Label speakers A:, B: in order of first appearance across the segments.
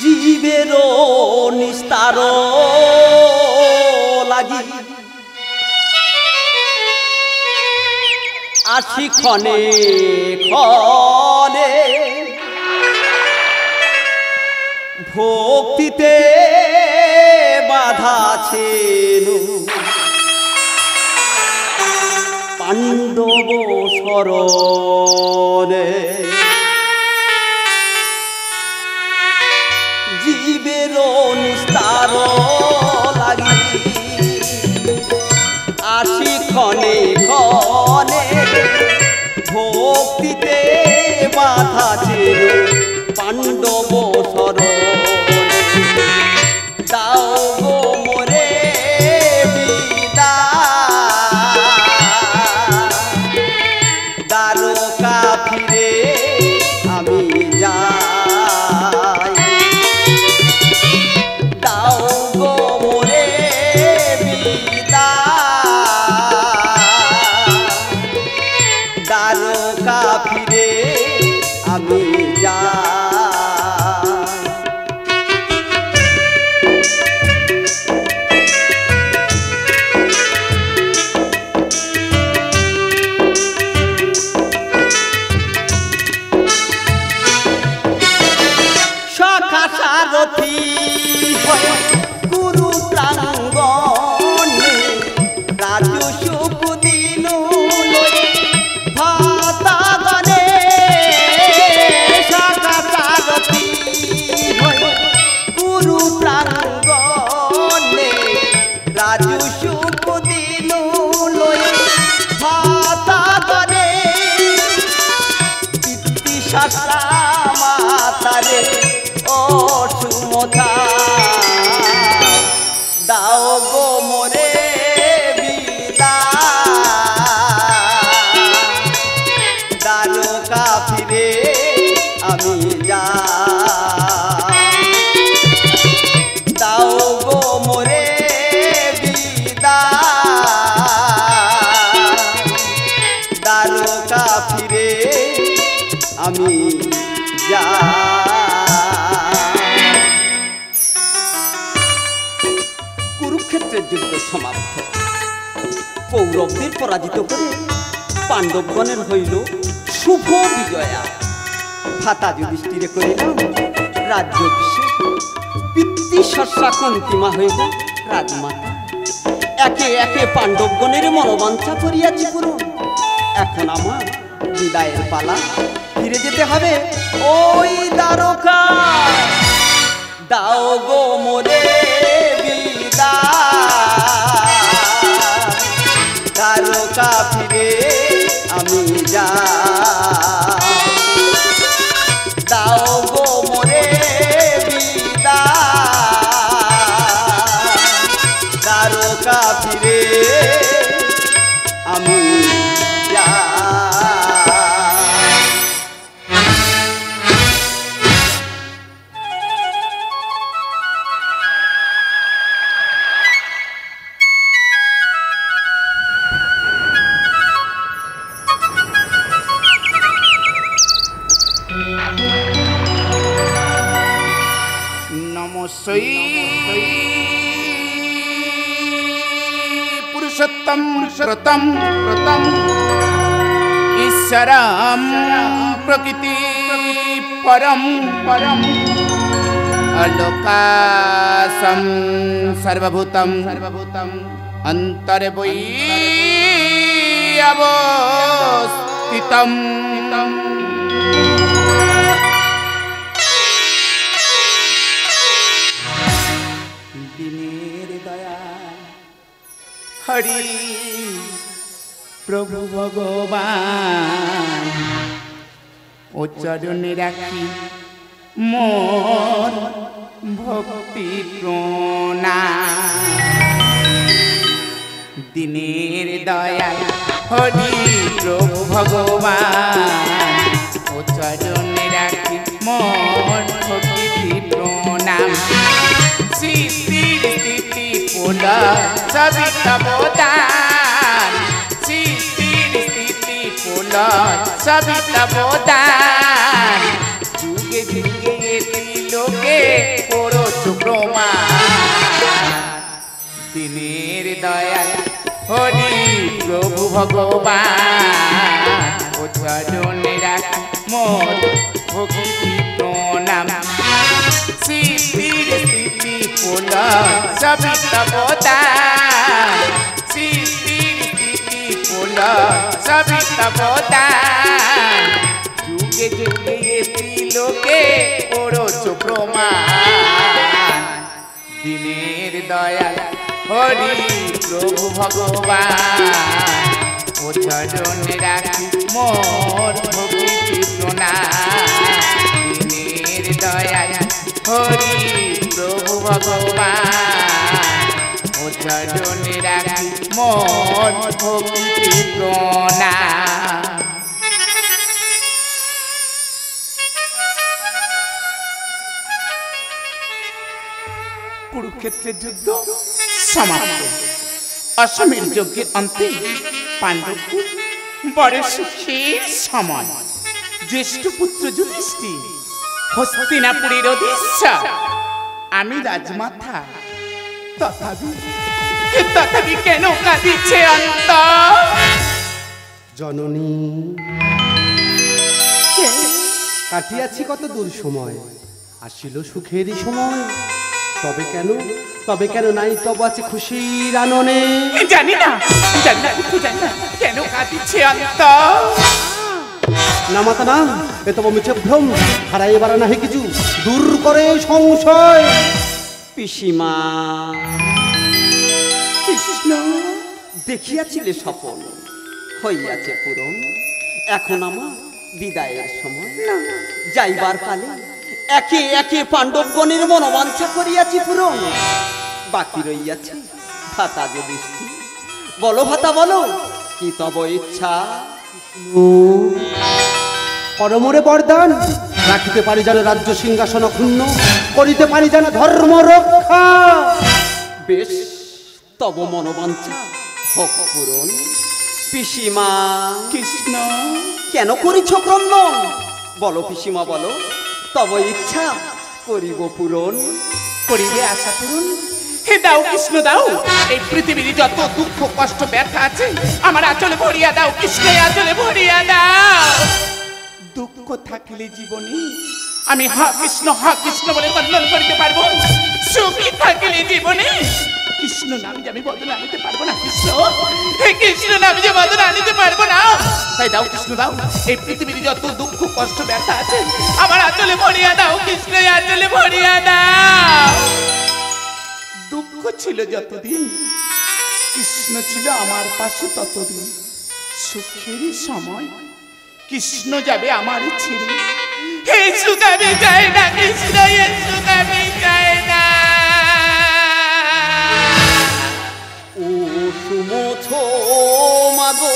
A: জীবেরও নিস্তার লাগি আসি ক্ষণে ক্ষণে ভক্তিতে বাধা ছিল পাণ্ডব শরণে জীবের নিস্তার লাগি আসি ক্ষণে ক্ষণে ভক্তিতে বাধা ছিল পাণ্ডব শরণে দাও গো মোরে দ্বারকা ফিরে আমি যাই দাও গো মোরে দ্বারকা ফিরে আমি যাই সারথি গুরু প্রাঙ্গণে রাজু সুখ দিন ভাতাগণে শাখা সারথি গুরু প্রাঙ্গণে রাজু সুখ দিন ভাতাগণে পিতৃ শাস্ত্রা মাতারে ও সুমথা দাও গো মোরে দ্বারকা ফিরে আমি যাই দাও গো মোরে দ্বারকা ফিরে আমি যাই কুরুক্ষেত্রের যুদ্ধ সমাপ্ত কৌরবদের পরাজিত করে পাণ্ডবগণের হইল শুভ বিজয়া ভাতা যুধিষ্ঠিরে করিলাম রাজ্যাভিষেক পিতৃ শস্যা কুন্তিমা হইল রাজমাতা একে একে পাণ্ডবগণের মনোবাঞ্ছা করিয়াছি পূরণ এখন আমার বিদায়ের পালা ফিরে যেতে হবে ওই দ্বারকা দাও গো মোরে দ্বারকা ফিরে আমি যাই দাও গো মোরে দ্বারকা ফিরে আমি যাই
B: पुरुषोत्तम श्रुतम कृतम ईश्वरम प्रकृति परम परम अलोकासम सर्वभूतम सर्वभूतम अंतर्बहि अवस्थितम हरि प्रभु भगवान ओ चरण राखी मोर भक्ति प्रणाम दिनेर दया हरि प्रभु भगवान ओ चरण राखी मोर भक्ति प्रणाम सृष्टि स्थिति पूर्ण सविता बोधान सृष्टि स्थिति पूर्ण सविता बोधान जुगे जुगे लोके প্রমাণ দিনের দয়াল হরি প্রভু ভগবান ও চরণে রাখি মোর ভক্তি প্রণাম সিদ্ধির স্থিতি পুল সবই তব দান সিদ্ধির স্থিতি পুল সবই তব দান যুগে যুগে ত্রিলোকে করছ প্রমাণ দিনের দয়াল হরি প্রভু ভগবান ও চরণে রাখি মোর ভক্তি প্রণাম দিনের দয়াল হরি প্রভু ভগবান ও চরণে রাখি মোর ভক্তি প্রণাম। কুরুক্ষেত্রের যুদ্ধ সমাপ্ত। অসমের যজ্ঞের অন্তে পাণ্ডবকুল বড় সুখের সময়। জ্যেষ্ঠ পুত্র যুধিষ্ঠির হস্তিনাপুরের অধীশ্বর, আমি রাজমাতা। তথাপি কেন কাঁদিছে অন্তর?
C: জননী, কাটিয়াছি কত দূর সময়, আসিল সুখেরই সময়। তবে কেন নাই তব আছে খুশির আননে?
B: জানি না কেন কাঁদিছে অন্তর।
C: না মাতা না, এ তব মিছে ভ্রম, হারাই এবার নাহি কিছু, দূর করে সংশয়।
A: পিসিমা
B: কৃষ্ণ,
A: দেখিয়াছিলে স্বপন হইয়াছে পূরণ, এখন আমার বিদায়ের সময়। যাইবার কালে একে একে পাণ্ডবগণের মনোবাঞ্ছা করিয়াছি পূরণ, বাকি রইয়াছে ভাতা যুধিষ্ঠির। বলো ভাতা বলো, কি তব ইচ্ছা?
C: পরমরে বরদান, রাখিতে পারি যেন রাজ্য সিংহাসন ক্ষুণ্ণ, করিতে পারি যেন ধর্ম রক্ষা।
A: বেশ, তব মনোবাঞ্ছা হোক পূরণ। পিসিমা
B: কৃষ্ণ,
A: কেন করিছ ক্রন্দন? বলো পিসিমা বলো, তব ইচ্ছা করিব পূরণ।
B: করিবে আশা পূরণ। হে দাও কৃষ্ণ দাও, এই পৃথিবীর যত দুঃখ কষ্ট ব্যথা আছে আমার আঁচলে ভরিয়া দাও কৃষ্ণ, আঁচলে ভরিয়া দাও। দুঃখ থাকিলে জীবনে আমি হা কৃষ্ণ বলে বন্ধন করিতে পারবো। সুখী থাকিলে জীবনে কৃষ্ণ নাম যে আমি বদলে আনিতে পারবো না। কৃষ্ণ, হে কৃষ্ণ নাম যে বদলে আনিতে পারবো না। তাই দাও কৃষ্ণ দাও, এই পৃথিবীর যত দুঃখ কষ্ট ব্যথা আছে আমার আঁচলে ভরিয়া দাও কৃষ্ণ, আঁচলে ভরিয়া দাও। দুঃখ ছিল যতদিন, কৃষ্ণ ছিল আমার পাশে ততদিন। সুখেরই সময় কৃষ্ণ যাবে আমার ছেড়ে। হে সুখ আমি চাই না কৃষ্ণ, হে সুখ আমি চাই না।
A: ও সুমোছো মাগো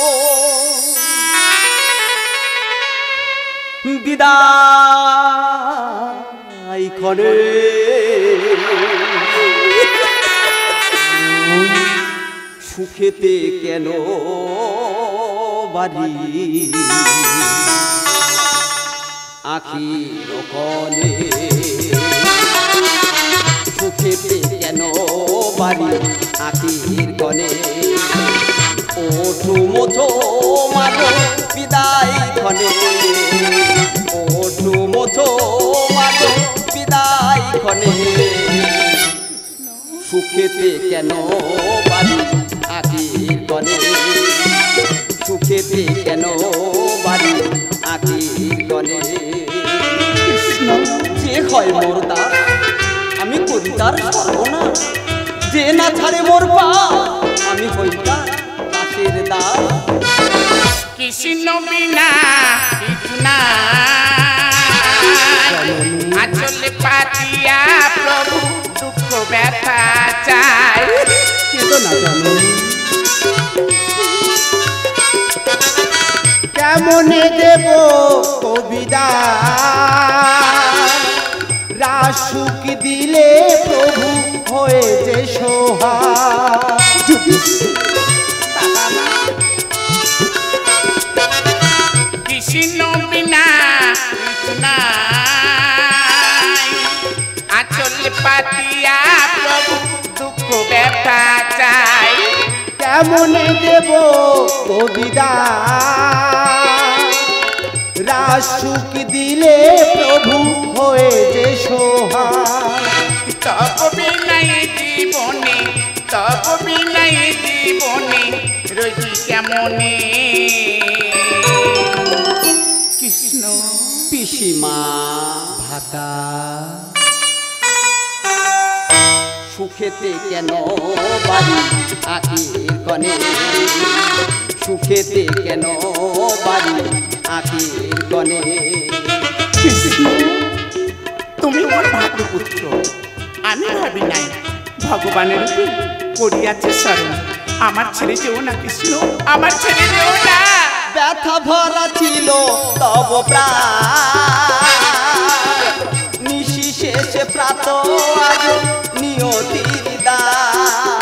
A: বিদায় করে, সুখেতে কেন বাড়ি আখির কনে, সুখেতে কেন বাড়ি আখির কনে। ও সুমোছো মাগো বিদায় ক্ষণে, ও সুমোছো মাগো বিদায় ক্ষণে, সুখেতে কেন বাড়ি আখির কনে, সুখেতে কেন বাড়ি আখির কনে। যে হয় মোর দাস আমি করি তার সর্বনাশ, যে না ছাড়ে মোর পা আমি হই তার দাসের দাস।
B: কৃষ্ণ বিনা কিছু না, আঁচলে পাতিয়া প্রভু দুঃখ ব্যথা চাই।
C: কেমনে দেব কবিতা, রাসুক দিলে প্রভু হয়েছে সোহাগ।
B: কৃষ্ণ বিনা নাই, আঁচলে পাতিয়া প্রভু দুঃখ ব্যথা চাই।
C: কেমনে দেব কবিতা রাসুক দিলে প্রভু হয়ে যে সোহায়।
B: তব বিনাই জীবনে, তব বিনাই জীবনে রোজি কেমনে। কৃষ্ণ
A: পিসিমা
C: ভাতা
A: সুখেতে কেন বাড়ি আখির কনে, সুখেতে কেন বাড়ি আখির কনে।
B: কৃষ্ণ তুমি মোর ভাগ্যপুত্র, আমি ভাবি নাই ভগবানের রূপে করিয়াছে স্মরণ। আমার ছেড়ে যেও না কৃষ্ণ, আমার ছেড়ে যেও না।
A: ব্যথা ভরা ছিল তব প্রাণ, নিশি শেষে প্রাত আজ নিয়তির দান।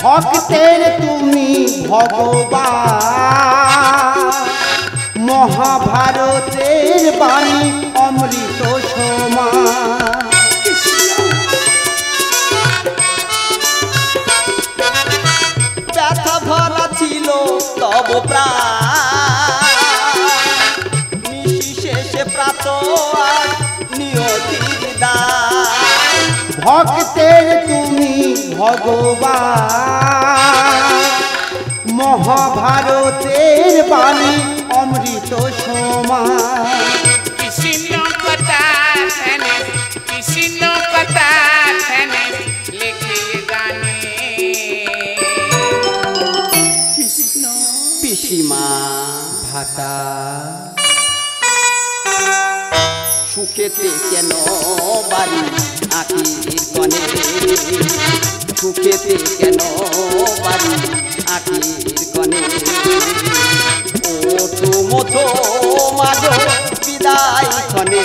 C: ভক্তের তুমি ভগবান, মহাভারতের বাণী অমৃত সমান।
A: ব্যথা ভরা ছিল তব প্রাণ, নিশি শেষে প্রাত আজ নিয়তির দান।
C: ভক্তের তুমি ভগবান, মহাভারতের বাণী অমৃত সমান।
B: কৃষ্ণ কথা ধ্যানে, কৃষ্ণ কথা ধ্যানে লেখে গানে। কৃষ্ণ
A: পিসিমা
C: ভাতা
A: সুখেতে কেন বাড়ি আখির কনে, সুখেতে কেন বাড়ি আখির কনে। ও সুমথো মাঝ বিদায় ক্ষণে,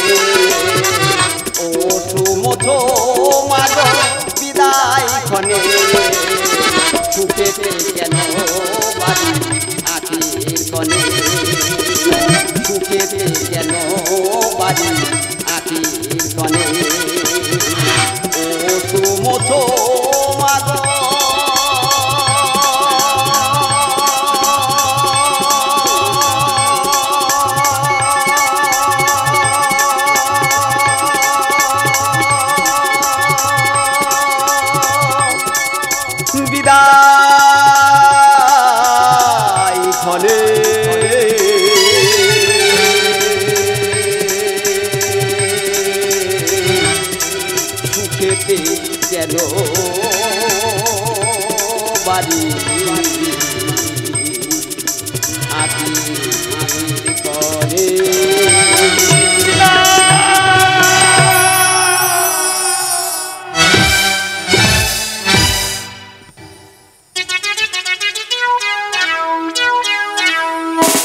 A: ও সুমথো মাঝ বিদায় ক্ষণে। সুখেতে কেন বাড়ি আখির কনে, সুখেতে কেন বাড়ি আখির কনে। ও সুমথো মাগ বিদায় ক্ষণে। সুখেতে কেন বাড়ি আখির